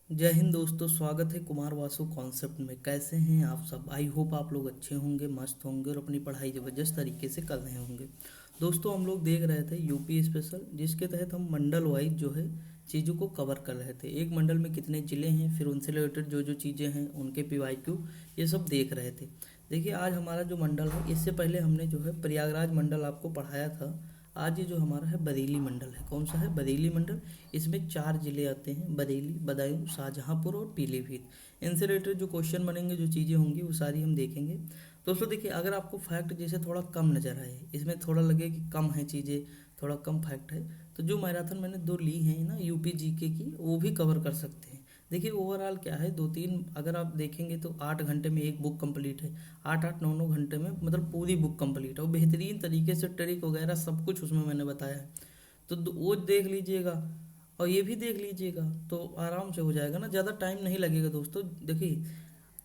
जय हिंद दोस्तों, स्वागत है कुमार वासु कॉन्सेप्ट में। कैसे हैं आप सब? आई होप आप लोग अच्छे होंगे, मस्त होंगे और अपनी पढ़ाई ज़बरदस्त तरीके से कर रहे होंगे। दोस्तों, हम लोग देख रहे थे यूपी स्पेशल, जिसके तहत हम मंडल वाइज जो है चीज़ों को कवर कर रहे थे। एक मंडल में कितने ज़िले हैं, फिर उनसे रिलेटेड जो जो चीज़ें हैं उनके पीवाईक्यू, ये सब देख रहे थे। देखिए, आज हमारा जो मंडल है, इससे पहले हमने जो है प्रयागराज मंडल आपको पढ़ाया था। आज ये जो हमारा है बरेली मंडल है। कौन सा है? बरेली मंडल। इसमें 4 जिले आते हैं: बरेली, बदायूं, शाहजहांपुर और पीलीभीत। इनसे रिलेटेड जो क्वेश्चन बनेंगे, जो चीज़ें होंगी, वो सारी हम देखेंगे। दोस्तों देखिए, अगर आपको फैक्ट जैसे थोड़ा कम नज़र आए, इसमें थोड़ा लगे कि कम है चीज़ें, थोड़ा कम फैक्ट है, तो जो मैराथन मैंने 2 ली हैं ना यूपी जीके की, वो भी कवर कर सकते हैं। देखिए, ओवरऑल क्या है, 2-3 अगर आप देखेंगे तो 8 घंटे में एक बुक कंप्लीट है। 8-8 9-9 घंटे में मतलब पूरी बुक कंप्लीट है, और बेहतरीन तरीके से ट्रिक वगैरह सब कुछ उसमें मैंने बताया है। तो वो देख लीजिएगा और ये भी देख लीजिएगा, तो आराम से हो जाएगा ना, ज़्यादा टाइम नहीं लगेगा। दोस्तों देखिए,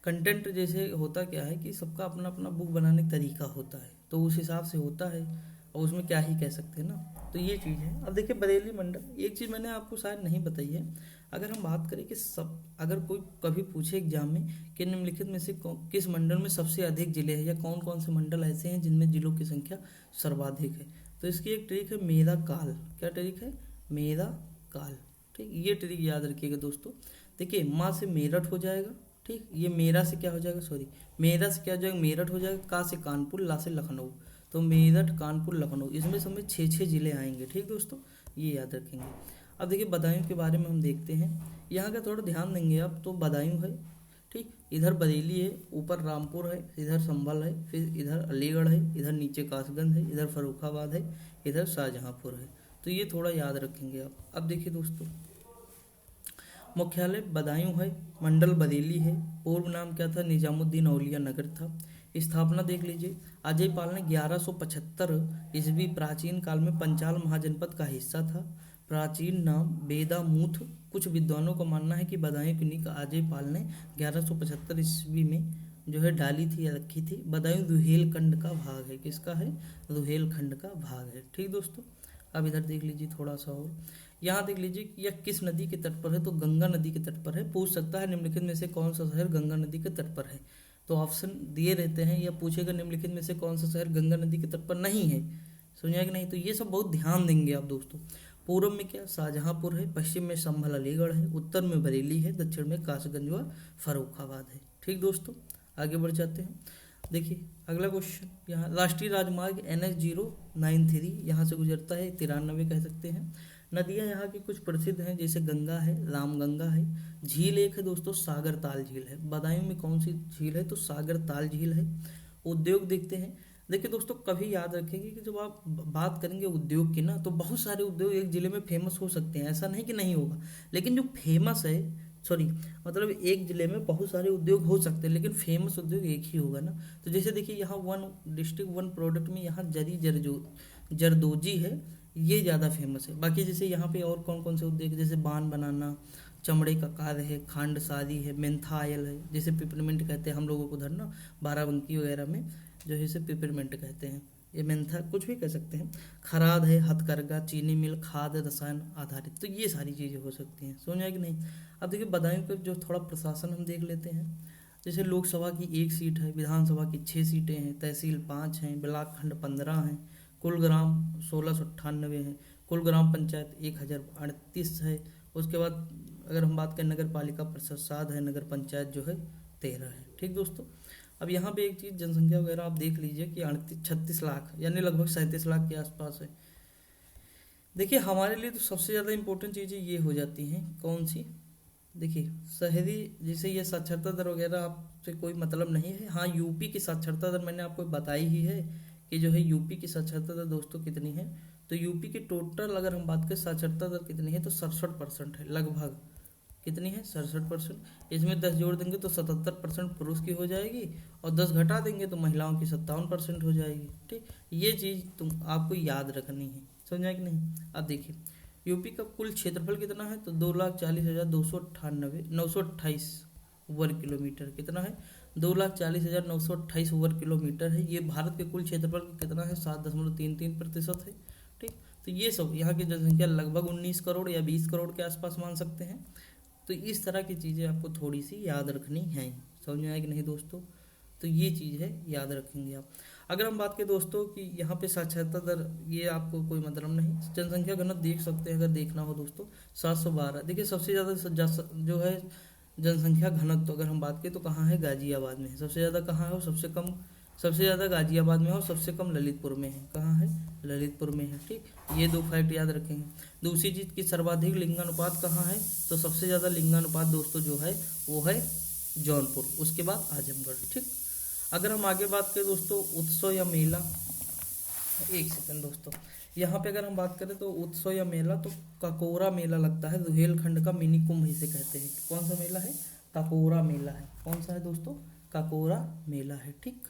कंटेंट जैसे होता क्या है कि सबका अपना अपना बुक बनाने का तरीका होता है, तो उस हिसाब से होता है, और उसमें क्या ही कह सकते हैं ना। तो ये चीज़ है। अब देखिए, बरेली मंडल, एक चीज़ मैंने आपको शायद नहीं बताई है। अगर हम बात करें कि सब, अगर कोई कभी पूछे एग्जाम में कि निम्नलिखित में से किस मंडल में सबसे अधिक जिले हैं, या कौन कौन से मंडल ऐसे हैं जिनमें जिलों की संख्या सर्वाधिक है, तो इसकी एक ट्रिक है मेरा काल। क्या ट्रिक है? मेरा काल। ठीक, ये ट्रिक याद रखिएगा दोस्तों। देखिए, माँ से मेरठ हो जाएगा। ठीक, ये मेरा से क्या हो जाएगा, सॉरी, मेरा से क्या हो जाएगा, मेरठ हो जाएगा। का से कानपुर, ला से लखनऊ, तो मेरठ, कानपुर, लखनऊ, इसमें सब में 6-6 जिले आएंगे। ठीक दोस्तों, ये याद रखेंगे। अब देखिए, बदायूं के बारे में हम देखते हैं। यहाँ का थोड़ा ध्यान देंगे आप, तो बदायूं है। ठीक, इधर बरेली है, ऊपर रामपुर है, इधर संभल है, फिर इधर अलीगढ़ है, इधर नीचे कासगंज है, इधर फर्रुखाबाद है, इधर शाहजहांपुर है। तो ये थोड़ा याद रखेंगे आप। अब देखिए दोस्तों, मुख्यालय बदायूं है, मंडल बरेली है, पूर्व नाम क्या था? निजामुद्दीन औलिया नगर था। स्थापना देख लीजिए, अजय पाल ने 1175 ईस्वी, प्राचीन काल में पंचाल महाजनपद का हिस्सा था। प्राचीन नाम बेदामूथ। कुछ विद्वानों का मानना है कि बदायूं की नींव अजय पाल ने 1175 ईस्वी में जो है डाली थी या रखी थी। बदायूं रुहेलखंड का भाग है। किसका है? रुहेलखंड का भाग है। ठीक दोस्तों, अब इधर देख लीजिए थोड़ा सा और। यहाँ देख लीजिए कि यह किस नदी के तट पर है, तो गंगा नदी के तट पर है। पूछ सकता है निम्नलिखित में से कौन सा शहर गंगा नदी के तट पर है, तो ऑप्शन दिए रहते हैं, या पूछेगा निम्नलिखित में से कौन सा शहर गंगा नदी के तट पर नहीं है। सुनिए कि नहीं, तो ये सब बहुत ध्यान देंगे आप दोस्तों। पूर्व में क्या? शाहजहांपुर है, पश्चिम में संभल अलीगढ़ है, उत्तर में बरेली है, दक्षिण में कासगंज व फर्रुखाबाद है। ठीक दोस्तों, आगे बढ़ जाते हैं। देखिए, अगला क्वेश्चन, यहाँ राष्ट्रीय राजमार्ग NH 093 यहाँ से गुजरता है, 93 कह सकते हैं। नदियाँ यहाँ की कुछ प्रसिद्ध हैं, जैसे गंगा है, रामगंगा है। झील एक है दोस्तों, सागर ताल झील है। बदायूं में कौन सी झील है? तो सागर ताल झील है। उद्योग देखते हैं। देखिए दोस्तों, कभी याद रखेंगे कि जब आप बात करेंगे उद्योग की ना, तो बहुत सारे उद्योग एक जिले में फेमस हो सकते हैं, ऐसा नहीं कि नहीं होगा। लेकिन जो फेमस है, सॉरी, मतलब एक जिले में बहुत सारे उद्योग हो सकते हैं, लेकिन फेमस उद्योग एक ही होगा ना। तो जैसे देखिए, यहाँ वन डिस्ट्रिक्ट वन प्रोडक्ट में यहाँ जरी जरदोजी है, ये ज़्यादा फेमस है। बाकी जैसे यहाँ पे और कौन कौन से उद्योग, जैसे बांध बनाना, चमड़े का कार्य है, खांडसारी है, मेंथा आयल है, जैसे पिपरमेंट कहते हैं हम लोगों को उधर ना, बाराबंकी वगैरह में जो है इसे पिपरमेंट कहते हैं, ये मेंथा कुछ भी कह सकते हैं। खराद है, हथकरघा, चीनी मिल, खाद, रसायन आधारित, तो ये सारी चीज़ें हो सकती हैं। समझ आए कि नहीं? अब देखिए, बदायूं का जो थोड़ा प्रशासन हम देख लेते हैं। जैसे लोकसभा की 1 सीट है, विधानसभा की 6 सीटें हैं, तहसील 5 हैं, ब्लॉक खंड 15 हैं, कुल ग्राम 1698 हैं, कुल ग्राम पंचायत 1038 है। उसके बाद अगर हम बात करें, नगर पालिका परिषद 7 है, नगर पंचायत जो है 13 है। ठीक दोस्तों, अब यहाँ पे एक चीज़, जनसंख्या वगैरह आप देख लीजिए कि 36 लाख, यानी लगभग 37 लाख के आसपास है। देखिए, हमारे लिए तो सबसे ज़्यादा इंपॉर्टेंट चीज़ें ये हो जाती हैं, कौन सी? देखिए, शहरी, जैसे ये साक्षरता दर वगैरह आपसे कोई मतलब नहीं है। हाँ, यूपी की साक्षरता दर मैंने आपको बताई ही है कि जो है यूपी की साक्षरता दर दोस्तों कितनी है। तो यूपी की टोटल अगर हम बात करें साक्षरता दर कितनी है, तो 67% है लगभग। कितनी है? 67%। इसमें 10 जोड़ देंगे तो 77% पुरुष की हो जाएगी, और 10 घटा देंगे तो महिलाओं की 57% हो जाएगी। ठीक, ये चीज़ तुम आपको याद रखनी है। समझा कि नहीं? अब देखिए, यूपी का कुल क्षेत्रफल कितना है, तो 2,40,298 वर्ग किलोमीटर। कितना है? 2,40,928 वर्ग किलोमीटर है। ये भारत के कुल क्षेत्रफल का कितना है? 7.33% है। ठीक, तो ये सब यहाँ की जनसंख्या लगभग 19 करोड़ या 20 करोड़ के आसपास मान सकते हैं। तो इस तरह की चीज़ें आपको थोड़ी सी याद रखनी है। समझ में आया कि नहीं दोस्तों? तो ये चीज़ है, याद रखेंगे आप। अगर हम बात करें दोस्तों कि यहाँ पे साक्षरता दर, ये आपको कोई मतलब नहीं, जनसंख्या घनत्व देख सकते हैं अगर देखना हो दोस्तों, 712। देखिए सबसे ज़्यादा जो है जनसंख्या घनत्व अगर हम बात करें तो कहाँ है? गाजियाबाद में है। सबसे ज़्यादा कहाँ है? और सबसे कम, सबसे ज़्यादा गाजियाबाद में है और सबसे कम ललितपुर में है। कहाँ है? ललितपुर में है। ठीक, ये दो फैक्ट याद रखेंगे। दूसरी चीज़ की सर्वाधिक लिंगानुपात कहाँ है? तो सबसे ज़्यादा लिंगानुपात दोस्तों जो है वो है जौनपुर, उसके बाद आजमगढ़। ठीक, अगर हम आगे बात करें दोस्तों उत्सव या मेला, एक सेकंड दोस्तों, यहाँ पे अगर हम बात करें तो उत्सव या मेला, तो काकोरा मेला लगता है रुहेलखंड का मिनी कुंभ इसे कहते हैं। कौन सा मेला है? काकोरा मेला है। कौन सा है दोस्तों? काकोरा मेला है। ठीक,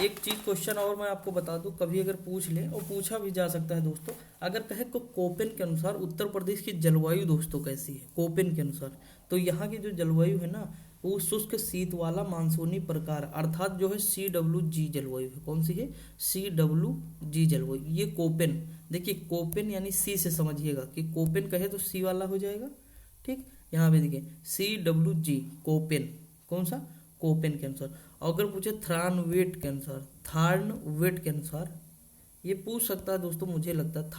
एक चीज क्वेश्चन और मैं आपको बता दूं, कभी अगर पूछ ले और पूछा भी जा सकता है दोस्तों, अगर कहे को कोपेन के अनुसार उत्तर प्रदेश की जलवायु दोस्तों कैसी है? कोपेन के अनुसार तो यहाँ की जो जलवायु है ना वो शुष्क शीत वाला मानसूनी प्रकार, अर्थात जो है CWG जलवायु है। कौन सी है? CWG जलवायु, ये कोपेन। देखिए कोपेन यानी सी से समझिएगा कि कोपेन कहे तो सी वाला हो जाएगा। ठीक, यहाँ पे देखिए CWG कोपेन, कौन सा? कोपेन के अनुसार। अगर पूछे थार्नवेट के अनुसार, थार्नवेट के अनुसार ये पूछ सकता है दोस्तों, मुझे लगता है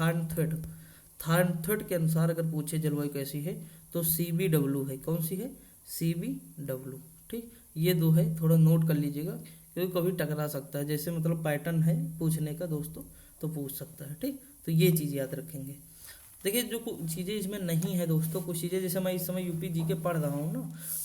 थार्नथेट के अनुसार अगर पूछे जलवायु कैसी है तो CBW है। कौन सी है? CBW। ठीक, ये दो है, थोड़ा नोट कर लीजिएगा क्योंकि कभी टकरा सकता है, जैसे मतलब पैटर्न है पूछने का दोस्तों तो पूछ सकता है। ठीक, तो ये चीज़ याद रखेंगे। देखिए जो कुछ चीज़ें इसमें नहीं है दोस्तों, कुछ चीज़ें जैसे मैं इस समय यूपी जी के पढ़ रहा हूँ ना,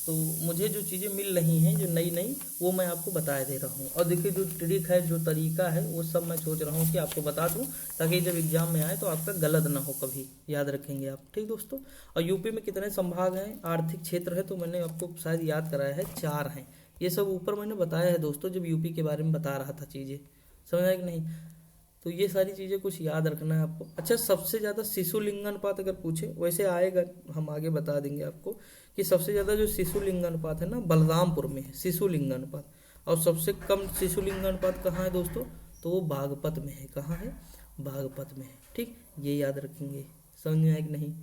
तो मुझे जो चीज़ें मिल रही हैं जो नई नई, वो मैं आपको बता दे रहा हूँ। और देखिए जो ट्रिक है, जो तरीका है, वो सब मैं सोच रहा हूँ कि आपको बता दूँ ताकि जब एग्जाम में आए तो आपका गलत ना हो कभी। याद रखेंगे आप। ठीक दोस्तों, और यूपी में कितने संभाग हैं, आर्थिक क्षेत्र है, तो मैंने आपको शायद याद कराया है 4 हैं। ये सब ऊपर मैंने बताया है दोस्तों जब यूपी के बारे में बता रहा था चीज़ें। समझ आए कि नहीं? तो ये सारी चीज़ें कुछ याद रखना है आपको। अच्छा, सबसे ज़्यादा शिशु लिंगानुपात अगर पूछे, वैसे आएगा हम आगे बता देंगे आपको कि सबसे ज़्यादा जो शिशु लिंगानुपात है ना बलरामपुर में है शिशु लिंगानुपात, और सबसे कम शिशु लिंगानुपात कहाँ है दोस्तों? तो वो बागपत में है। कहाँ है? बागपत में है। ठीक, ये याद रखेंगे। समझ में आया कि नहीं?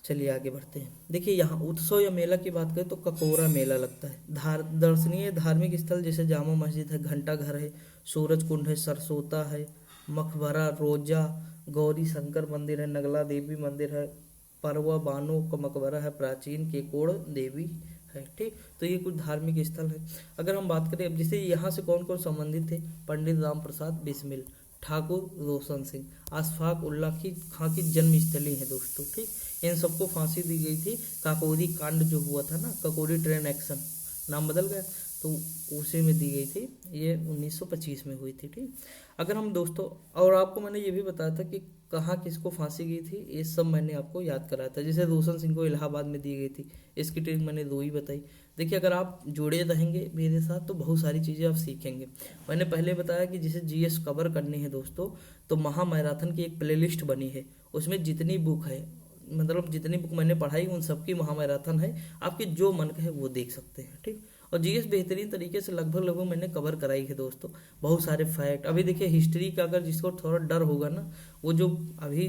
चलिए आगे बढ़ते हैं। देखिए यहाँ उत्सव या मेला की बात करें तो ककोरा मेला लगता है। दर्शनीय धार्मिक स्थल जैसे जामा मस्जिद है, घंटा घर है, सूरज कुंड है, सरसोता है, मकबरा, रोजा, गौरी शंकर मंदिर है, नगला देवी मंदिर है, परवा बानो का मकबरा है, प्राचीन केकोड़ देवी है। ठीक, तो ये कुछ धार्मिक स्थल है। अगर हम बात करें अब जैसे यहाँ से कौन कौन संबंधित थे, पंडित राम प्रसाद बिस्मिल, ठाकुर रोशन सिंह, अशफाक उल्ला की खां की जन्मस्थली है दोस्तों। ठीक, इन सबको फांसी दी गई थी। काकोरी कांड जो हुआ था ना, काकोरी ट्रेन एक्शन, नाम बदल गया, तो उसी में दी गई थी। ये 1925 में हुई थी। ठीक, अगर हम दोस्तों, और आपको मैंने ये भी बताया था कि कहाँ किसको फांसी गई थी, ये सब मैंने आपको याद कराया था। जैसे रोशन सिंह को इलाहाबाद में दी गई थी, इसकी ट्रिक मैंने 2 ही बताई। देखिए अगर आप जुड़े रहेंगे मेरे साथ तो बहुत सारी चीज़ें आप सीखेंगे। मैंने पहले बताया कि जिसे GS कवर करनी है दोस्तों, तो महा मैराथन की एक प्लेलिस्ट बनी है, उसमें जितनी बुक है, मतलब जितनी बुक मैंने पढ़ाई उन सबकी महा मैराथन है, आपके जो मन का है वो देख सकते हैं। ठीक, और GS बेहतरीन तरीके से लगभग मैंने कवर कराई है दोस्तों। बहुत सारे फैक्ट, अभी देखिए हिस्ट्री का अगर जिसको थोड़ा डर होगा ना, वो जो अभी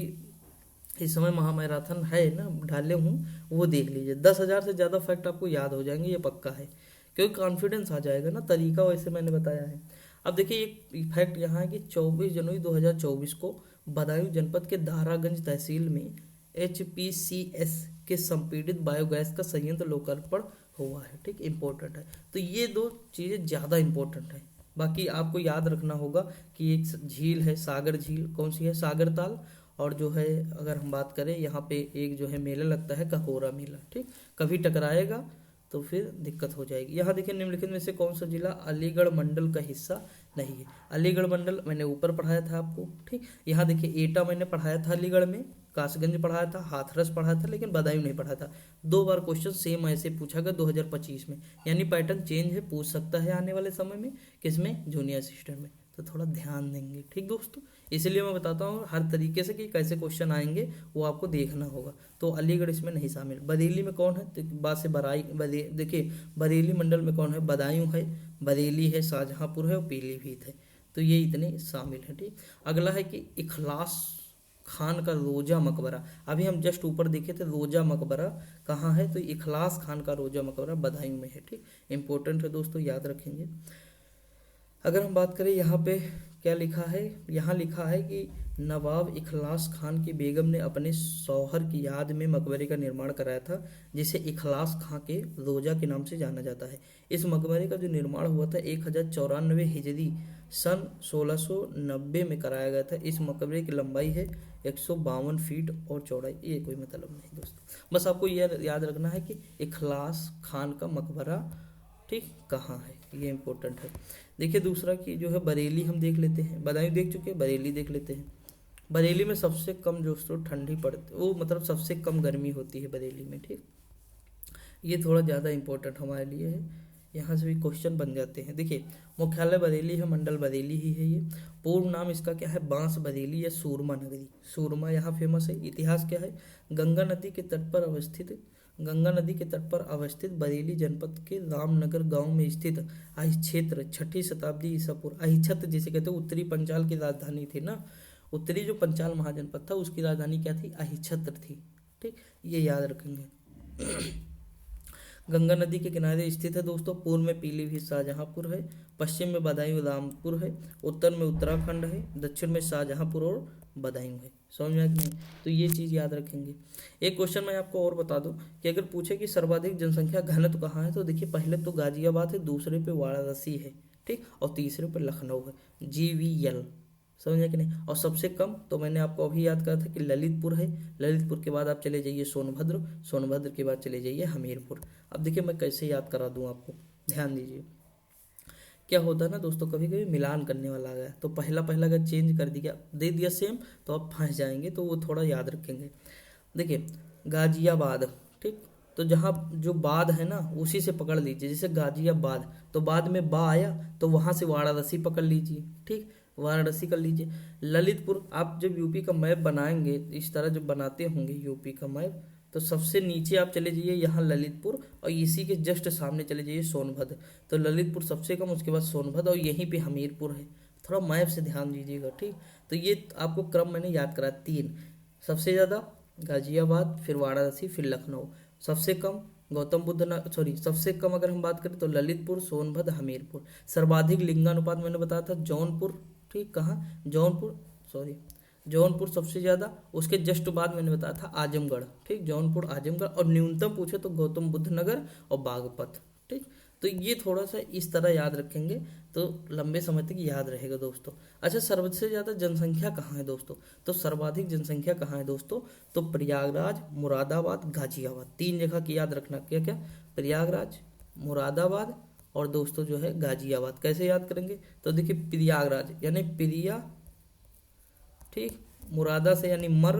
इस समय महामैराथन है ना डाले हूँ, वो देख लीजिए। 10,000 से ज़्यादा फैक्ट आपको याद हो जाएंगे, ये पक्का है, क्योंकि कॉन्फिडेंस आ जाएगा ना, तरीका वैसे मैंने बताया है। अब देखिए एक फैक्ट यहाँ है कि 24 जनवरी 2024 को बदायूं जनपद के दारागंज तहसील में HPCS के संपीड़ित बायोगैस का संयंत्र लोकार्पण हुआ है। ठीक, इम्पोर्टेंट है। तो ये 2 चीज़ें ज़्यादा इम्पोर्टेंट है। बाकी आपको याद रखना होगा कि एक झील है सागर झील, कौन सी है? सागर ताल। और जो है अगर हम बात करें यहाँ पे एक जो है मेला लगता है ककोरा मेला। ठीक, कभी टकराएगा तो फिर दिक्कत हो जाएगी। यहाँ देखिए निम्नलिखित में से कौन सा जिला अलीगढ़ मंडल का हिस्सा नहीं है? अलीगढ़ मंडल मैंने ऊपर पढ़ाया था आपको। ठीक, यहाँ देखिए एटा मैंने पढ़ाया था अलीगढ़ में, कासगंज पढ़ाया था, हाथरस पढ़ाया था, लेकिन बदायूं नहीं पढ़ा था। 2 बार क्वेश्चन सेम ऐसे पूछा गया 2025 में, यानी पैटर्न चेंज है, पूछ सकता है आने वाले समय में। किसमें? जूनियर असिस्टेंट में। तो थोड़ा ध्यान देंगे। ठीक दोस्तों, इसलिए मैं बताता हूँ हर तरीके से कि कैसे क्वेश्चन आएंगे वो आपको देखना होगा। तो अलीगढ़ इसमें नहीं शामिल। बरेली में कौन है? तो बात से देखिए बरेली मंडल में कौन है? बदायूं है, बरेली है, शाहजहांपुर है और पीलीभीत है। तो ये इतने शामिल हैं। ठीक, अगला है कि इखलास खान का रोजा मकबरा, अभी हम जस्ट ऊपर देखे थे रोजा मकबरा कहाँ है, तो इखलास खान का रोजा मकबरा बदायूं में है। ठीक, इंपॉर्टेंट है दोस्तों, याद रखेंगे। अगर हम बात करें यहाँ पे क्या लिखा है, यहाँ लिखा है कि नवाब इखलास खान की बेगम ने अपने शौहर की याद में मकबरे का निर्माण कराया था, जिसे इखलास खां के रोजा के नाम से जाना जाता है। इस मकबरे का जो निर्माण हुआ था 1094 हिजरी सन 1690 में कराया गया था। इस मकबरे की लंबाई है 152 फीट और चौड़ाई, ये कोई मतलब नहीं दोस्तों, बस आपको ये याद रखना है कि इखलास खान का मकबरा ठीक कहाँ है, ये इंपॉर्टेंट है। देखिए दूसरा कि जो है बरेली हम देख लेते हैं, बदायूं देख चुके हैं, बरेली देख लेते हैं। बरेली में सबसे कम दोस्तों ठंडी पड़ती, वो मतलब सबसे कम गर्मी होती है बरेली में। ठीक, ये थोड़ा ज़्यादा इंपॉर्टेंट हमारे लिए है, यहाँ से भी क्वेश्चन बन जाते हैं। देखिए मुख्यालय बरेली है, मंडल बरेली ही है। ये पूर्व नाम इसका क्या है, बांस बरेली या सूरमा नगरी, सूरमा यहाँ फेमस है। इतिहास क्या है, गंगा नदी के तट पर अवस्थित, गंगा नदी के तट पर अवस्थित बरेली जनपद के रामनगर गांव में स्थित अहिक्षेत्र 6ठी शताब्दी ईसा पूर्व, अहिक्षेत्र जिसे कहते हैं उत्तरी पंचाल की राजधानी थी ना, उत्तरी जो पंचाल महाजनपद था उसकी राजधानी क्या थी, अहिक्षेत्र थी। ठीक, ये याद रखेंगे। गंगा नदी के किनारे स्थित है दोस्तों। पूर्व में पीलीभीत शाहजहांपुर है, पश्चिम में बदायूं रामपुर है, उत्तर में उत्तराखंड है, दक्षिण में शाहजहांपुर और बदायूं है। समझ में आया कि नहीं, तो ये चीज़ याद रखेंगे। एक क्वेश्चन मैं आपको और बता दूं कि अगर पूछे कि सर्वाधिक जनसंख्या घनत्व कहाँ है, तो देखिए पहले तो गाजियाबाद है, दूसरे पे वाराणसी है, ठीक, और तीसरे पे लखनऊ है, GVL। समझे कि नहीं, और सबसे कम तो मैंने आपको अभी याद करा था कि ललितपुर है, ललितपुर के बाद आप चले जाइए सोनभद्र, सोनभद्र के बाद चले जाइए हमीरपुर। अब देखिए मैं कैसे याद करा दूं आपको, ध्यान दीजिए। क्या होता है ना दोस्तों, कभी कभी मिलान करने वाला आ गया तो पहला पहला अगर चेंज कर दिया दे दिया सेम, तो आप फंस जाएंगे, तो वो थोड़ा याद रखेंगे। देखिए गाजियाबाद, ठीक, तो जहाँ जो बाद है ना उसी से पकड़ लीजिए, जैसे गाजियाबाद तो बाद में बा आया तो वहाँ से वाराणसी पकड़ लीजिए, ठीक, वाराणसी कर लीजिए। ललितपुर, आप जब यूपी का मैप बनाएंगे इस तरह जब बनाते होंगे यूपी का मैप, तो सबसे नीचे आप चले जाइए यहाँ ललितपुर, और इसी के जस्ट सामने चले जाइए सोनभद्र, तो ललितपुर सबसे कम, उसके बाद सोनभद्र, और यहीं पे हमीरपुर है। थोड़ा मैप से ध्यान दीजिएगा, ठीक। तो ये आपको क्रम मैंने याद करा, 3 सबसे ज़्यादा गाजियाबाद, फिर वाराणसी, फिर लखनऊ। सबसे कम गौतम बुद्ध सॉरी सबसे कम अगर हम बात करें तो ललितपुर, सोनभद्र, हमीरपुर। सर्वाधिक लिंगानुपात मैंने बताया था जौनपुर, ठीक, कहाँ, जौनपुर, सॉरी जौनपुर सबसे ज़्यादा, उसके जस्ट बाद मैंने बताया था आजमगढ़, ठीक, जौनपुर, आजमगढ़, और न्यूनतम पूछे तो गौतम बुद्ध नगर और बागपत, ठीक। तो ये थोड़ा सा इस तरह याद रखेंगे तो लंबे समय तक याद रहेगा दोस्तों। अच्छा, सबसे ज़्यादा जनसंख्या कहाँ है दोस्तों, तो सर्वाधिक जनसंख्या कहाँ है दोस्तों, तो प्रयागराज, मुरादाबाद, गाजियाबाद, 3 जगह की याद रखना, क्या क्या, प्रयागराज, मुरादाबाद और दोस्तों जो है गाजियाबाद। कैसे याद करेंगे, तो देखिए प्रयागराज यानी प्रिया, ठीक, मुरादा से यानी मर,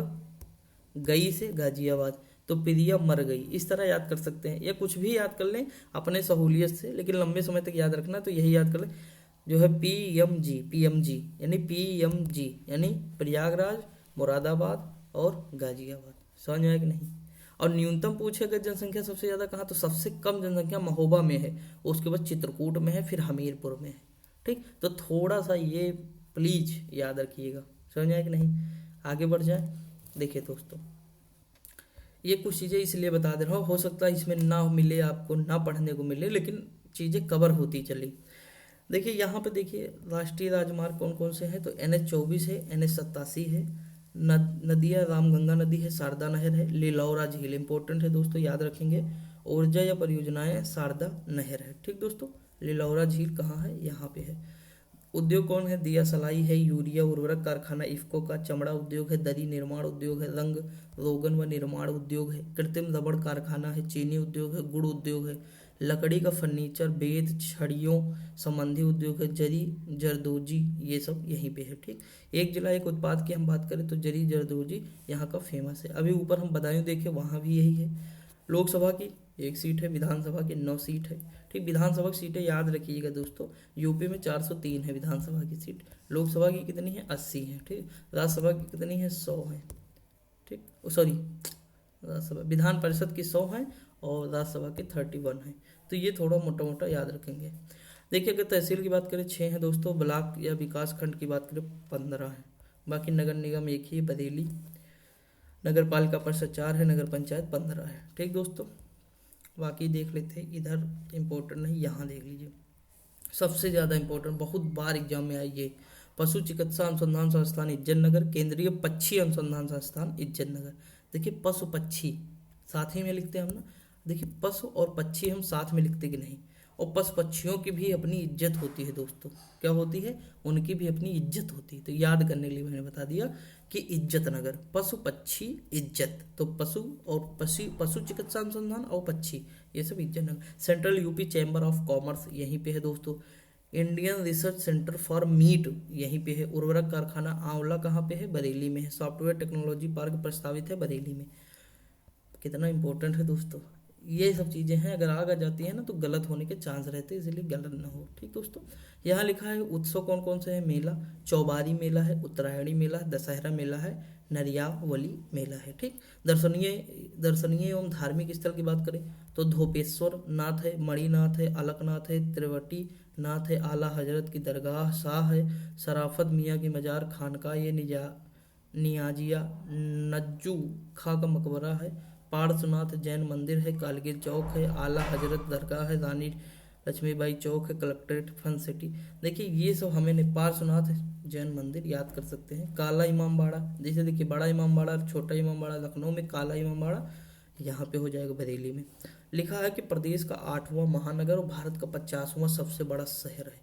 गई से गाजियाबाद, तो प्रिया मर गई, इस तरह याद कर सकते हैं, या कुछ भी याद कर लें अपने सहूलियत से, लेकिन लंबे समय तक याद रखना तो यही याद कर लें जो है PMG यानी प्रयागराज, मुरादाबाद और गाजियाबाद। समझ में आया कि नहीं। और न्यूनतम पूछे अगर जनसंख्या सबसे ज़्यादा कहाँ, तो सबसे कम जनसंख्या महोबा में है, उसके बाद चित्रकूट में है, फिर हमीरपुर में है, ठीक। तो थोड़ा सा ये प्लीज याद रखिएगा। समझ आया कि नहीं, आगे बढ़ जाए। देखिए दोस्तों ये कुछ चीज़ें इसलिए बता दे रहा हूँ, हो सकता है इसमें ना मिले आपको, ना पढ़ने को मिले, लेकिन चीज़ें कवर होती चली। देखिए यहाँ पे देखिए राष्ट्रीय राजमार्ग कौन कौन से हैं, तो NH 24 है, NH 87 है, नदियाँ रामगंगा नदी है, शारदा नहर है, लिलौरा झील इंपॉर्टेंट है दोस्तों, याद रखेंगे। ऊर्जा या परियोजनाएं शारदा नहर है, ठीक दोस्तों। लिलौरा झील कहाँ है, यहाँ पे है। उद्योग कौन है, दिया सलाई है, यूरिया उर्वरक कारखाना इफ्को का, चमड़ा उद्योग है, दरी निर्माण उद्योग है, रंग रोगन व निर्माण उद्योग है, कृत्रिम रबड़ कारखाना है, चीनी उद्योग है, गुड़ उद्योग है, लकड़ी का फर्नीचर, बेत छड़ियों संबंधी उद्योग है, जरी जरदोजी, ये सब यहीं पे है, ठीक। एक जिला एक उत्पाद की हम बात करें तो जरी जरदोजी यहाँ का फेमस है। अभी ऊपर हम बदायूं देखें, वहाँ भी यही है। लोकसभा की 1 सीट है, विधानसभा की 9 सीट है, ठीक। विधानसभा की सीटें याद रखिएगा दोस्तों, यूपी में 403 है विधानसभा की सीट, लोकसभा की कितनी है, 80 है, ठीक। राज्यसभा की कितनी है, 100 है, ठीक, सॉरी राज्यसभा विधान परिषद की 100 है और राज्यसभा के 31 है। तो ये थोड़ा मोटा मोटा याद रखेंगे। देखिए अगर तहसील की बात करें 6 है दोस्तों, ब्लॉक या विकास खंड की बात करें 15 है, बाकी नगर निगम एक ही है, बरेली। नगर पालिका परिषद 4 है, नगर पंचायत 15 है। ठीक दोस्तों, बाकी देख लेते हैं। इधर इम्पोर्टेंट नहीं, यहाँ देख लीजिए सबसे ज़्यादा इम्पोर्टेंट, बहुत बार एग्जाम में आई ये। पशु चिकित्सा अनुसंधान संस्थान इज्जत नगर, केंद्रीय पक्षी अनुसंधान संस्थान इज्जत नगर। देखिए पशु पक्षी साथ ही में लिखते हैं हम ना, देखिए पशु और पक्षी हम साथ में लिखते कि नहीं। और पशु पक्षियों की भी अपनी इज्जत होती है दोस्तों, क्या होती है, उनकी भी अपनी इज्जत होती है। तो याद करने के लिए मैंने बता दिया कि इज्जत नगर, पशु पक्षी इज्जत, तो पशु और पशु चिकित्सा अनुसंधान और पक्षी, ये सब Izzat Nagar. Central UP chamber of commerce यहीं पे है दोस्तों। Indian research centre for meat यहीं पे है। उर्वरक कारखाना आंवला कहाँ पे है, बरेली में है। सॉफ्टवेयर टेक्नोलॉजी पार्क प्रस्तावित है बरेली में। कितना इंपॉर्टेंट है दोस्तों, ये सब चीज़ें हैं, अगर आगे जाती हैं ना तो गलत होने के चांस रहते हैं, इसलिए गलत ना हो। ठीक दोस्तों, यहाँ लिखा है उत्सव कौन कौन से हैं। मेला चौबारी मेला है, उत्तरायणी मेला है, दशहरा मेला है, नरियावली मेला है। ठीक, दर्शनीय एवं धार्मिक स्थल की बात करें तो धोपेश्वर नाथ है, मणिनाथ है, अलकनाथ है, त्रिवटी नाथ है, आला हजरत की दरगाह शाह है, शराफत मियाँ की मजार, खानका ये नियाजिया, नज्जू खां का मकबरा है, पार्श्वनाथ जैन मंदिर है, कालगिर चौक है, आला हजरत दरगाह है, रानी लक्ष्मीबाई चौक है, कलेक्ट्रेट फन सिटी। देखिए ये सब हमें पार्श्वनाथ जैन मंदिर याद कर सकते हैं। काला इमाम बाड़ा, जैसे देखिए बड़ा इमाम बाड़ा, छोटा इमाम बाड़ा लखनऊ में, काला इमाम बाड़ा यहाँ पे हो जाएगा बरेली में। लिखा है कि प्रदेश का 8वां महानगर और भारत का 50वां सबसे बड़ा शहर है।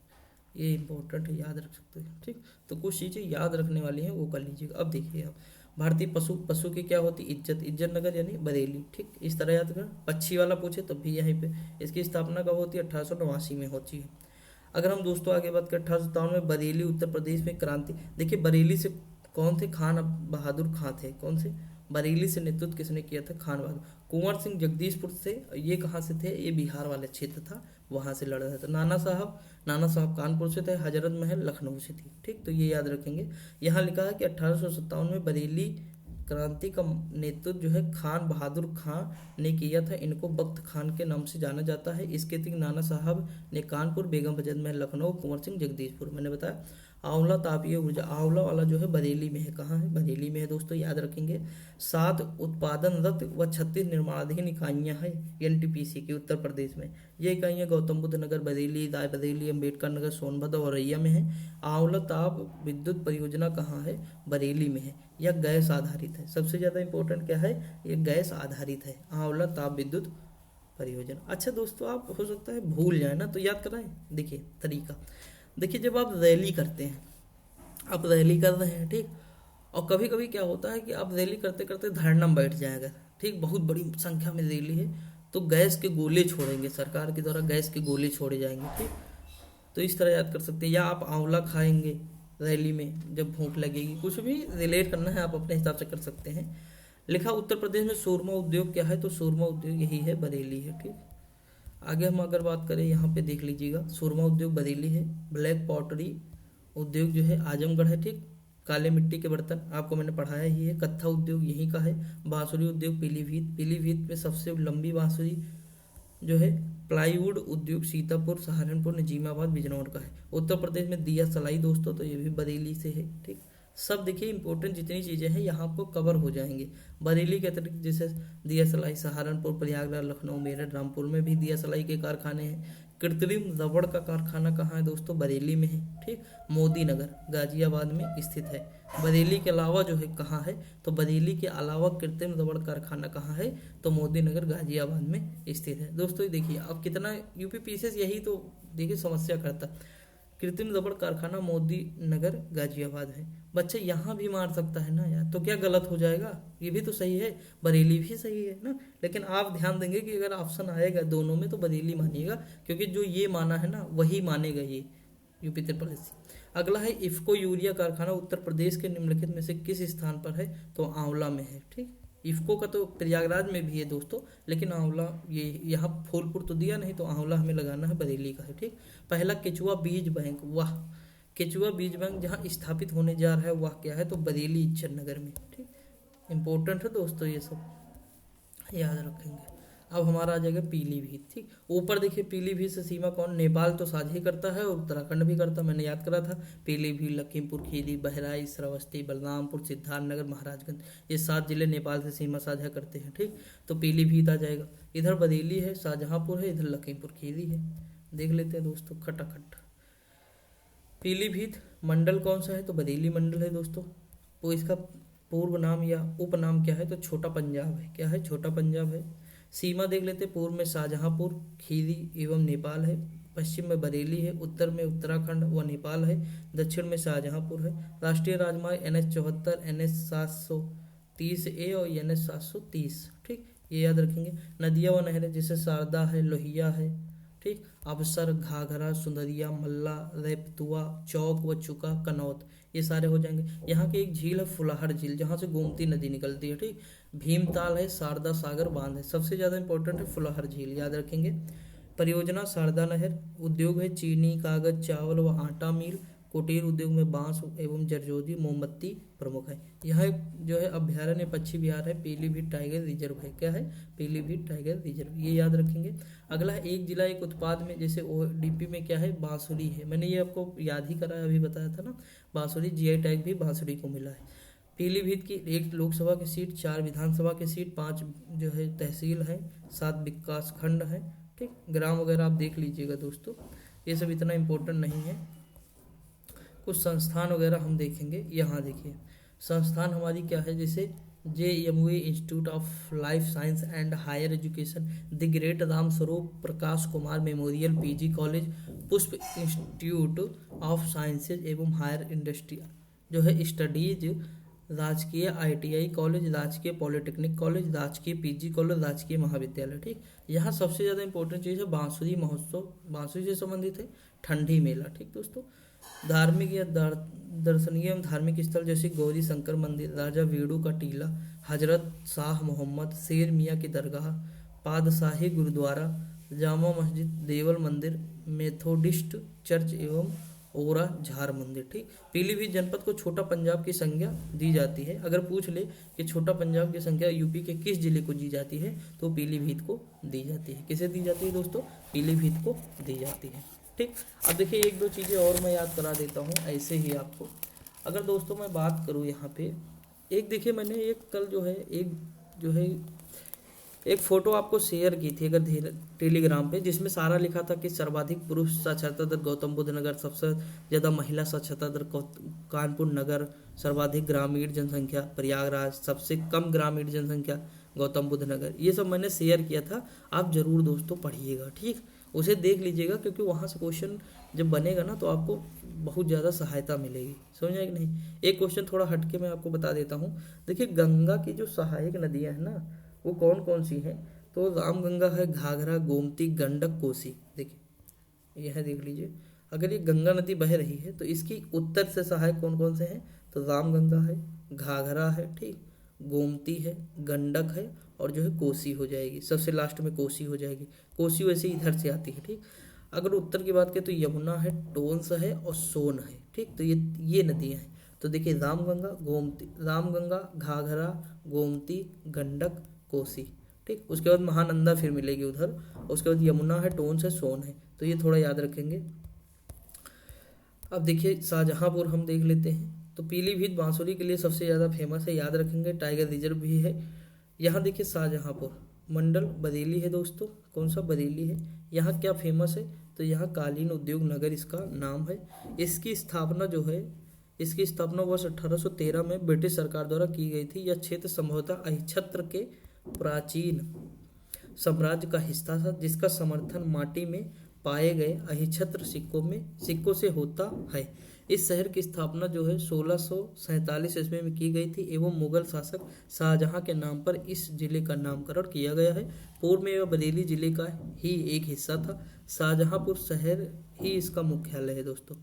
ये इंपॉर्टेंट है, याद रख सकते हैं। ठीक, तो कुछ चीज़ें याद रखने वाली हैं वो कर लीजिएगा। अब देखिए आप, भारतीय पशु की क्या होती, इज्जत नगर यानी बरेली। ठीक, इस तरह याद कर। पक्षी वाला पूछे तब भी यहीं पे। इसकी स्थापना कब होती है, 1889 में होती है। अगर हम दोस्तों आगे बात करें 1857 में बरेली उत्तर प्रदेश में क्रांति। देखिए बरेली से कौन थे, खान बहादुर खां थे। कौन से, बरेली से नेतृत्व किसने किया था, खान बहादुर। कुंवर सिंह जगदीशपुर से, ये कहाँ से थे, ये बिहार वाले क्षेत्र था, वहाँ से लड़ रहा था। नाना साहब कानपुर से थे, हजरत महल लखनऊ से थी। ठीक, तो ये याद रखेंगे। यहाँ लिखा है कि 1857 में बरेली क्रांति का नेतृत्व जो है खान बहादुर खां ने किया था। इनको बख्त खान के नाम से जाना जाता है। इसके अतिरिक्त नाना साहब ने कानपुर, बेगम हजरत महल लखनऊ, कुंवर सिंह जगदीशपुर। मैंने बताया आंवला तापीय ऊर्जा, आंवला वाला जो है बरेली में है। कहाँ है, बरेली में है दोस्तों, याद रखेंगे। 7 उत्पादनरत व 36 निर्माणाधीन इकाइयाँ हैं एनटीपीसी की उत्तर प्रदेश में। ये इकाइयाँ गौतम बुद्ध नगर, बरेली, रायबरेली, अम्बेडकर नगर, सोनभद्र और औरैया में है। आंवला ताप विद्युत परियोजना कहाँ है, बरेली में है। यह गैस आधारित है। सबसे ज़्यादा इंपॉर्टेंट क्या है, ये गैस आधारित है, आंवला ताप विद्युत परियोजना। अच्छा दोस्तों, आप हो सकता है भूल जाए ना, तो याद कराएं। देखिए तरीका, देखिए जब आप रैली करते हैं, आप रैली कर रहे हैं, ठीक, और कभी कभी क्या होता है कि आप रैली करते करते धरना में बैठ जाएगा, ठीक, बहुत बड़ी संख्या में रैली है, तो गैस के गोले छोड़ेंगे, सरकार के द्वारा गैस के गोले छोड़े जाएंगे। ठीक, तो इस तरह याद कर सकते हैं। या आप आंवला खाएंगे रैली में जब भूख लगेगी, कुछ भी रिलेट करना है आप अपने हिसाब से कर सकते हैं। लिखा उत्तर प्रदेश में सूरमा उद्योग क्या है, तो सूरमा उद्योग यही है, बरेली है। ठीक, आगे हम अगर बात करें यहाँ पे देख लीजिएगा, सूरमा उद्योग बरेली है। ब्लैक पॉटरी उद्योग जो है आजमगढ़ है। ठीक, काले मिट्टी के बर्तन आपको मैंने पढ़ाया ही है। कत्था उद्योग यहीं का है। बांसुरी उद्योग पीलीभीत में सबसे लंबी बांसुरी जो है। प्लाईवुड उद्योग सीतापुर, सहारनपुर, नजीमाबाद, बिजनौर का है। उत्तर प्रदेश में दिया सलाई दोस्तों, तो ये भी बरेली से है। ठीक, सब देखिए इंपॉर्टेंट जितनी चीज़ें हैं यहाँ आपको कवर हो जाएंगे। बरेली के अतिरिक्त जैसे दिया सलाई सहारनपुर, प्रयागराज, लखनऊ, मेरठ, रामपुर में भी दिया सलाई के कारखाने हैं। कृत्रिम रबड़ का कारखाना कहाँ है दोस्तों, बरेली में है। ठीक, मोदी नगर गाजियाबाद में स्थित है। बरेली के अलावा जो है कहाँ है, तो बरेली के अलावा कृत्रिम रबड़ कारखाना कहाँ है, तो मोदी नगर गाजियाबाद में स्थित है। दोस्तों देखिए अब कितना यूपी पीसीएस यही तो देखिए समस्या करता, कृत्रिम रबड़ कारखाना मोदी नगर गाजियाबाद है। बच्चे यहाँ भी मार सकता है ना यार, तो क्या गलत हो जाएगा, ये भी तो सही है, बरेली भी सही है ना। लेकिन आप ध्यान देंगे कि अगर ऑप्शन आएगा दोनों में तो बरेली मानिएगा, क्योंकि जो ये माना है ना वही मानेगा ये यूपी त्रिपुरा से। अगला है इफ्को यूरिया कारखाना उत्तर प्रदेश के निम्नलिखित में से किस स्थान पर है, तो आंवला में है। ठीक, इफ्को का तो प्रयागराज में भी है दोस्तों, लेकिन आंवला ये यहाँ फूलपुर तो दिया नहीं, तो आंवला हमें लगाना है, बरेली का है। ठीक, पहला केचुआ बीज बैंक, वाह, केचुआ बीज बैंक जहाँ स्थापित होने जा रहा है वह क्या है, तो बरेली इज्जत नगर में। ठीक, इंपॉर्टेंट है दोस्तों, ये सब याद रखेंगे। अब हमारा आ जाएगा पीलीभीत। ठीक, ऊपर देखिए पीलीभीत से सीमा कौन, नेपाल तो साझा ही करता है और उत्तराखंड भी करता है, मैंने याद करा था। पीलीभीत, लखीमपुर खीरी, बहराइच, श्रावस्ती, बलरामपुर, सिद्धार्थनगर, महाराजगंज, ये 7 जिले नेपाल से सीमा साझा करते हैं। ठीक, तो पीलीभीत आ जाएगा। इधर बरेली है, शाहजहांपुर है, इधर लखीमपुर खीरी है। देख लेते हैं दोस्तों खटाखट। पीलीभीत मंडल कौन सा है, तो बरेली मंडल है दोस्तों। वो इसका पूर्व नाम या उपनाम क्या है, तो छोटा पंजाब है। क्या है, छोटा पंजाब है। सीमा देख लेते, पूर्व में शाहजहांपुर खीरी एवं नेपाल है, पश्चिम में बरेली है, उत्तर में उत्तराखंड व नेपाल है, दक्षिण में शाहजहांपुर है। राष्ट्रीय राजमार्ग NH 74, NH 730A और NH 730। ठीक, ये याद रखेंगे। नदियाँ व नहरें जैसे शारदा है, लोहिया है, ठीक, अबसर, घाघरा, सुंदरिया, मल्ला, रेपतुआ, चौक व चुका, कनौत, ये सारे हो जाएंगे। यहाँ की एक झील है फुलाहर झील, जहाँ से गोमती नदी निकलती है। ठीक, भीमताल है, शारदा सागर बांध है, सबसे ज़्यादा इंपॉर्टेंट है फुलाहर झील, याद रखेंगे। परियोजना शारदा नहर। उद्योग है चीनी, कागज, चावल व आटा मिल। कुटीर उद्योग में बांस एवं जरदोजी, मोमबत्ती प्रमुख है। यहाँ जो है अभ्यारण्य पक्षी विहार है, पीलीभीत टाइगर रिजर्व है। क्या है, पीलीभीत टाइगर रिजर्व, ये याद रखेंगे। अगला है एक जिला एक उत्पाद में, जैसे ODP में क्या है, बांसुरी है, मैंने ये आपको याद ही करा है, अभी बताया था ना, बांसुरी GI टैग भी बांसुरी को मिला है। पीलीभीत की 1 लोकसभा की सीट, 4 विधानसभा की सीट, 5 जो है तहसील है, 7 विकास खंड है। ठीक, ग्राम वगैरह आप देख लीजिएगा दोस्तों, ये सब इतना इम्पोर्टेंट नहीं है। कुछ संस्थान वगैरह हम देखेंगे। यहाँ देखिए संस्थान हमारी क्या है, जैसे JMUA institute of life science and higher education, the great Ram Swaroop Prakash Kumar memorial PG college, Pushp institute of sciences एवं हायर इंडस्ट्री जो है स्टडीज, राजकीय ITI कॉलेज, राजकीय पॉलिटेक्निक कॉलेज, राजकीय PG कॉलेज, राजकीय महाविद्यालय। ठीक, यहाँ सबसे ज़्यादा इंपॉर्टेंट चीज़ है बांसुरी महोत्सव, बांसुरी से संबंधित है, ठंडी मेला। ठीक दोस्तों, धार्मिक या दर्शनीय एवं धार्मिक स्थल जैसे गौरी शंकर मंदिर, राजा वीड़ू का टीला, हजरत शाह मोहम्मद, शेर मियाँ की दरगाह, पादशाही गुरुद्वारा, जामा मस्जिद, देवल मंदिर, मेथोडिस्ट चर्च एवं ओरा झार मंदिर। ठीक, पीलीभीत जनपद को छोटा पंजाब की संज्ञा दी जाती है। अगर पूछ ले कि छोटा पंजाब की संज्ञा यूपी के किस जिले को दी जाती है, तो पीलीभीत को दी जाती है। किसे दी जाती है दोस्तों, पीलीभीत को दी जाती है। ठीक, अब देखिए 1-2 चीज़ें और मैं याद करा देता हूँ ऐसे ही आपको। अगर दोस्तों मैं बात करूँ यहाँ पे, एक देखिए मैंने एक कल जो है एक फ़ोटो आपको शेयर की थी अगर टेलीग्राम पे, जिसमें सारा लिखा था कि सर्वाधिक पुरुष साक्षरता दर गौतम बुद्ध नगर, सबसे ज़्यादा महिला साक्षरता दर कानपुर नगर, सर्वाधिक ग्रामीण जनसंख्या प्रयागराज, सबसे कम ग्रामीण जनसंख्या गौतम बुद्ध नगर। ये सब मैंने शेयर किया था, आप ज़रूर दोस्तों पढ़िएगा। ठीक, उसे देख लीजिएगा, क्योंकि वहाँ से क्वेश्चन जब बनेगा ना तो आपको बहुत ज़्यादा सहायता मिलेगी। समझा कि नहीं। एक क्वेश्चन थोड़ा हटके मैं आपको बता देता हूँ। देखिए गंगा की जो सहायक नदियाँ हैं ना, वो कौन कौन सी हैं, तो रामगंगा है, घाघरा, गोमती, गंडक, कोसी। देखिए यह देख लीजिए, अगर ये गंगा नदी बह रही है तो इसकी उत्तर से सहायक कौन कौन से हैं, तो रामगंगा है, घाघरा है, ठीक, गोमती है, गंडक है और जो है कोसी हो जाएगी, सबसे लास्ट में कोसी हो जाएगी। कोसी वैसे इधर से आती है। ठीक, अगर उत्तर की बात करें तो यमुना है, टोंस है और सोन है। ठीक, तो ये नदियाँ हैं। तो देखिए रामगंगा, घाघरा, गोमती, गंडक, कोसी। ठीक, उसके बाद महानंदा फिर मिलेगी उधर, उसके बाद यमुना है, टोंस है, सोन है। तो ये थोड़ा याद रखेंगे। अब देखिए शाहजहांपुर हम देख लेते हैं। तो पीलीभीत बांसुरी के लिए सबसे ज़्यादा फेमस है, याद रखेंगे। टाइगर रिजर्व भी है। यहाँ देखिए शाहजहांपुर मंडल बरेली है दोस्तों, कौन सा, बरेली है। यहाँ क्या फेमस है, तो यहाँ कालीन उद्योग नगर इसका नाम है। इसकी स्थापना वर्ष 1813 में ब्रिटिश सरकार द्वारा की गई थी। यह क्षेत्र संभवतः अहिच्छत्र के प्राचीन साम्राज्य का हिस्सा था, जिसका समर्थन माटी में पाए गए अहिच्छत्र सिक्कों से होता है। इस शहर की स्थापना जो है 1647 ईस्वी में की गई थी एवं मुगल शासक शाहजहां के नाम पर इस जिले का नामकरण किया गया है। पूर्व में यह बरेली जिले का ही एक हिस्सा था। शाहजहांपुर शहर ही इसका मुख्यालय है दोस्तों।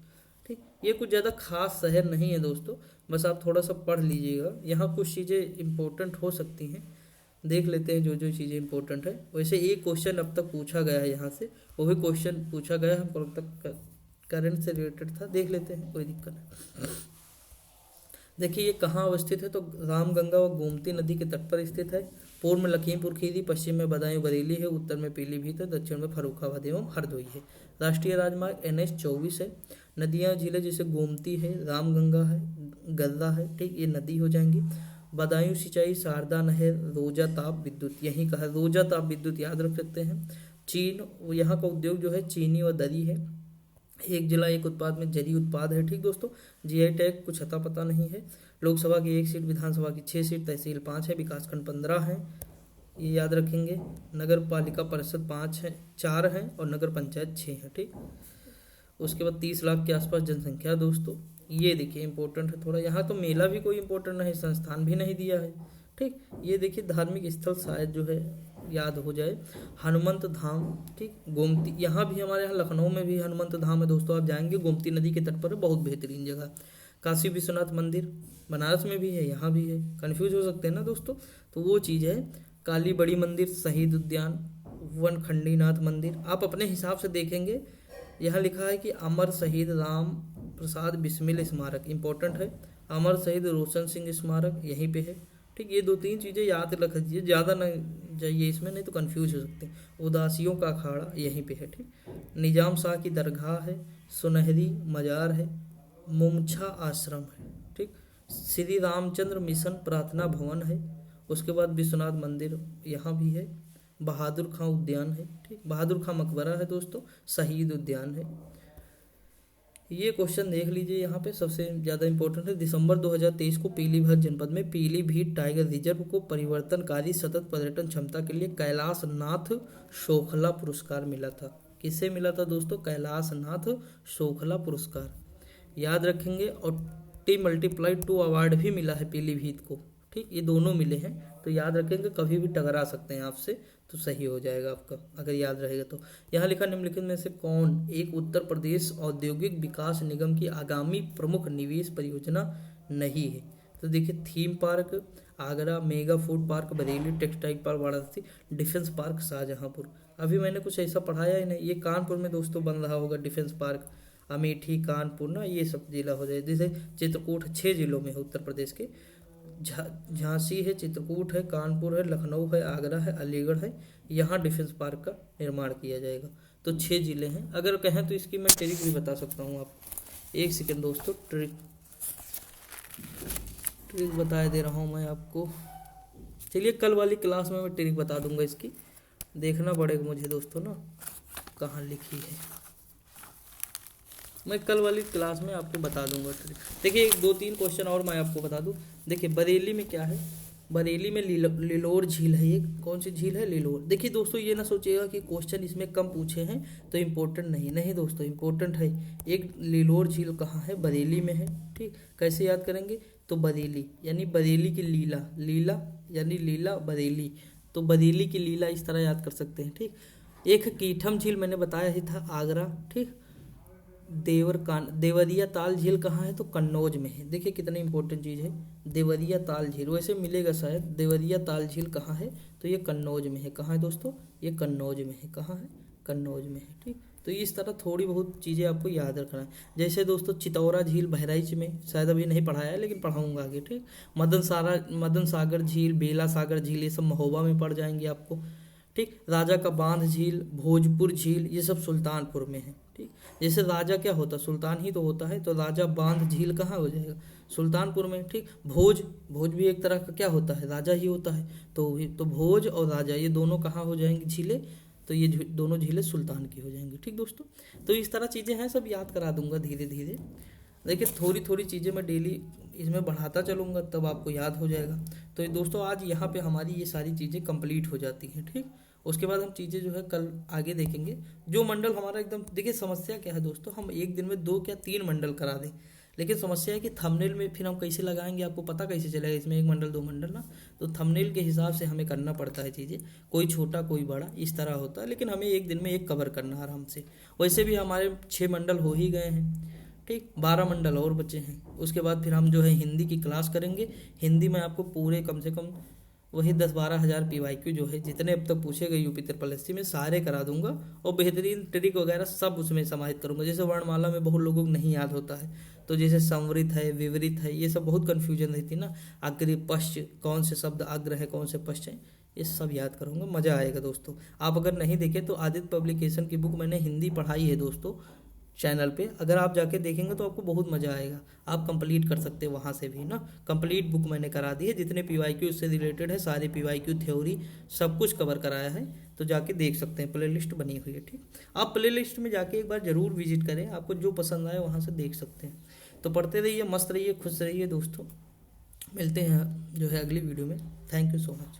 ठीक, ये कुछ ज़्यादा खास शहर नहीं है दोस्तों, बस आप थोड़ा सा पढ़ लीजिएगा। यहाँ कुछ चीज़ें इंपॉर्टेंट हो सकती हैं, देख लेते हैं जो जो चीज़ें इंपॉर्टेंट है। वैसे एक क्वेश्चन अब तक पूछा गया है यहाँ से, वो भी क्वेश्चन पूछा गया है हमको तक करंट से रिलेटेड था, देख लेते हैं, कोई दिक्कत नहीं। देखिए ये कहाँ अवस्थित है, तो रामगंगा व गोमती नदी के तट पर स्थित है। पूर्व में लखीमपुर खीरी, पश्चिम में बदायूं बरेली है, उत्तर में पीलीभीत है, दक्षिण में फर्रुखाबाद एवं हरदोई है। राष्ट्रीय राजमार्ग NH 24 है। नदियाँ झीलें जैसे गोमती है, रामगंगा है, गर्रा है, ठीक, ये नदी हो जाएंगी। बदायूं सिंचाई, शारदा नहर, रोजा ताप विद्युत, यहीं का है, रोजा ताप विद्युत याद रख सकते हैं। चीन, यहाँ का उद्योग जो है चीनी और दरी है। एक जिला एक उत्पाद में जरी उत्पाद है, ठीक दोस्तों। GI टैग कुछ अता पता नहीं है। लोकसभा की 1 सीट, विधानसभा की 6 सीट, तहसील 5 है, विकासखंड 15 है, ये याद रखेंगे। नगर पालिका परिषद 4 है और नगर पंचायत 6 है, ठीक। उसके बाद 30 लाख के आसपास जनसंख्या दोस्तों। ये देखिए इंपॉर्टेंट है थोड़ा, यहाँ तो मेला भी कोई इंपॉर्टेंट नहीं, संस्थान भी नहीं दिया है, ठीक। ये देखिए धार्मिक स्थल शायद जो है याद हो जाए, हनुमंत धाम, ठीक। गोमती, यहाँ भी हमारे यहाँ लखनऊ में भी हनुमंत धाम है दोस्तों, आप जाएंगे गोमती नदी के तट पर है, बहुत बेहतरीन जगह। काशी विश्वनाथ मंदिर बनारस में भी है, यहाँ भी है, कन्फ्यूज हो सकते हैं ना दोस्तों, तो वो चीज़ है। काली बड़ी मंदिर, शहीद उद्यान, वन खंडीनाथ मंदिर, आप अपने हिसाब से देखेंगे। यहाँ लिखा है कि अमर शहीद राम प्रसाद बिस्मिल स्मारक, इंपॉर्टेंट है। अमर शहीद रोशन सिंह स्मारक यहीं पे है, ठीक। ये 2-3 चीज़ें याद रख दीजिए, ज़्यादा ना जाइए इसमें, नहीं तो कंफ्यूज हो सकते हैं। उदासियों का अखाड़ा यहीं पे है, ठीक। निजाम शाह की दरगाह है, सुनहरी मजार है, मुमछा आश्रम है, ठीक। श्री रामचंद्र मिशन प्रार्थना भवन है। उसके बाद विश्वनाथ मंदिर यहाँ भी है। बहादुर खां उद्यान है, ठीक। बहादुर खां मकबरा है दोस्तों, शहीद उद्यान है। ये क्वेश्चन देख लीजिए, यहाँ पे सबसे ज़्यादा इंपॉर्टेंट है। दिसंबर 2023 को पीलीभीत जनपद में पीलीभीत टाइगर रिजर्व को परिवर्तनकारी सतत पर्यटन क्षमता के लिए कैलाश नाथ शोखला पुरस्कार मिला था। किसे मिला था दोस्तों? कैलाश नाथ शोखला पुरस्कार, याद रखेंगे। और T+2 अवार्ड भी मिला है पीलीभीत को, ठीक। ये दोनों मिले हैं, तो याद रखेंगे, कभी भी टकरा सकते हैं आपसे, तो सही हो जाएगा आपका अगर याद रहेगा तो। यहाँ लिखा निम्नलिखित में से कौन एक उत्तर प्रदेश औद्योगिक विकास निगम की आगामी प्रमुख निवेश परियोजना नहीं है? तो देखिए, theme park Agra, mega food park Bareilly, textile park Varanasi, defence park Shahjahanpur. अभी मैंने कुछ ऐसा पढ़ाया ही नहीं। ये कानपुर में दोस्तों बन रहा होगा डिफेंस पार्क, अमेठी, कानपुर ना, ये सब जिला हो जाए। जैसे चित्रकूट 6 जिलों में है उत्तर प्रदेश के, झांसी है, चित्रकूट है, कानपुर है, लखनऊ है, आगरा है, अलीगढ़ है। यहाँ डिफेंस पार्क का निर्माण किया जाएगा। तो 6 जिले हैं। अगर कहें तो इसकी मैं ट्रिक भी बता सकता हूँ आपको। एक सेकेंड दोस्तों, ट्रिक बता दे रहा हूँ मैं आपको। चलिए, कल वाली क्लास में मैं ट्रिक बता दूंगा इसकी, देखना पड़ेगा मुझे दोस्तों ना, कहाँ लिखी है। मैं कल वाली क्लास में आपको बता दूंगा ट्रिक। देखिए, 2-3 क्वेश्चन और मैं आपको बता दूं। देखिए, बरेली में क्या है, बरेली में लिलोर झील है। एक कौन सी झील है? लिलोर। देखिए दोस्तों, ये ना सोचिएगा कि क्वेश्चन इसमें कम पूछे हैं तो इम्पोर्टेंट नहीं, नहीं दोस्तों, इम्पोर्टेंट है। एक लिलोर झील कहाँ है? बरेली में है, ठीक। कैसे याद करेंगे? तो बरेली यानी बरेली की लीला, लीला यानी लीला बरेली, तो बरेली की लीला इस तरह याद कर सकते हैं, ठीक। एक कीठम झील मैंने बताया ही था, आगरा, ठीक। देवरिया ताल झील कहाँ है? तो कन्नौज में है। देखिए कितनी इंपॉर्टेंट चीज़ है, देवरिया ताल झील, वैसे मिलेगा शायद। देवरिया ताल झील कहाँ है? तो ये कन्नौज में है। कहाँ है दोस्तों? ये कन्नौज में है। कहाँ है? कन्नौज में है, ठीक। तो इस तरह थोड़ी बहुत चीज़ें आपको याद रखना है। जैसे दोस्तों, चितौरा झील बहराइच में, शायद अभी नहीं पढ़ाया है लेकिन पढ़ाऊंगा आगे, ठीक। मदन सागर झील, बेला सागर झील, ये सब महोबा में पड़ जाएंगे आपको, ठीक। राजा का बांध झील, भोजपुर झील, ये सब सुल्तानपुर में है, ठीक। जैसे राजा क्या होता है? सुल्तान ही तो होता है, तो राजा बांध झील कहाँ हो जाएगा? सुल्तानपुर में, ठीक। भोज भी एक तरह का क्या होता है? राजा ही होता है, तो भोज और राजा ये दोनों कहाँ हो जाएंगी झीलें? तो ये दोनों झीलें सुल्तान की हो जाएंगी, ठीक दोस्तों। तो इस तरह चीज़ें हैं, सब याद करा दूंगा धीरे धीरे। देखिए, थोड़ी थोड़ी चीज़ें मैं डेली इसमें बढ़ाता चलूँगा, तब आपको याद हो जाएगा। तो दोस्तों, आज यहाँ पे हमारी ये सारी चीज़ें कंप्लीट हो जाती हैं, ठीक। उसके बाद हम चीज़ें जो है कल आगे देखेंगे। जो मंडल हमारा एकदम, देखिए समस्या क्या है दोस्तों, हम एक दिन में 2 या 3 मंडल करा दें, लेकिन समस्या है कि थंबनेल में फिर हम कैसे लगाएंगे, आपको पता कैसे चलेगा इसमें 1 मंडल 2 मंडल ना। तो थंबनेल के हिसाब से हमें करना पड़ता है चीज़ें, कोई छोटा कोई बड़ा इस तरह होता है, लेकिन हमें एक दिन में 1 कवर करना है आराम से। वैसे भी हमारे 6 मंडल हो ही गए हैं, ठीक। 12 मंडल और बचे हैं। उसके बाद फिर हम जो है हिंदी की क्लास करेंगे। हिंदी में आपको पूरे कम से कम वही 10-12 हज़ार PYQ जो है, जितने अब तक पूछे गए UP SSC में, सारे करा दूंगा। और बेहतरीन ट्रिक वगैरह सब उसमें समाहित करूंगा। जैसे वर्णमाला में बहुत लोगों को नहीं याद होता है, तो जैसे संवृत है, विवरित है, ये सब बहुत कन्फ्यूजन रहती है ना। अग्र पश्च, कौन से शब्द अग्र है, कौन से पश्च है, ये सब याद करूँगा, मज़ा आएगा दोस्तों। आप अगर नहीं देखे तो आदित्य पब्लिकेशन की बुक मैंने हिंदी पढ़ाई है दोस्तों चैनल पे, अगर आप जाके देखेंगे तो आपको बहुत मज़ा आएगा। आप कंप्लीट कर सकते हैं वहाँ से भी ना, कंप्लीट बुक मैंने करा दी है, जितने पीवाईक्यू इससे रिलेटेड है सारे पीवाईक्यू थ्योरी सब कुछ कवर कराया है, तो जाके देख सकते हैं, प्लेलिस्ट बनी हुई है। ठीक, आप प्लेलिस्ट में जाके एक बार ज़रूर विजिट करें, आपको जो पसंद आए वहाँ से देख सकते हैं। तो पढ़ते रहिए, मस्त रहिए, खुश रहिए दोस्तों। मिलते हैं जो है अगली वीडियो में। Thank you so much.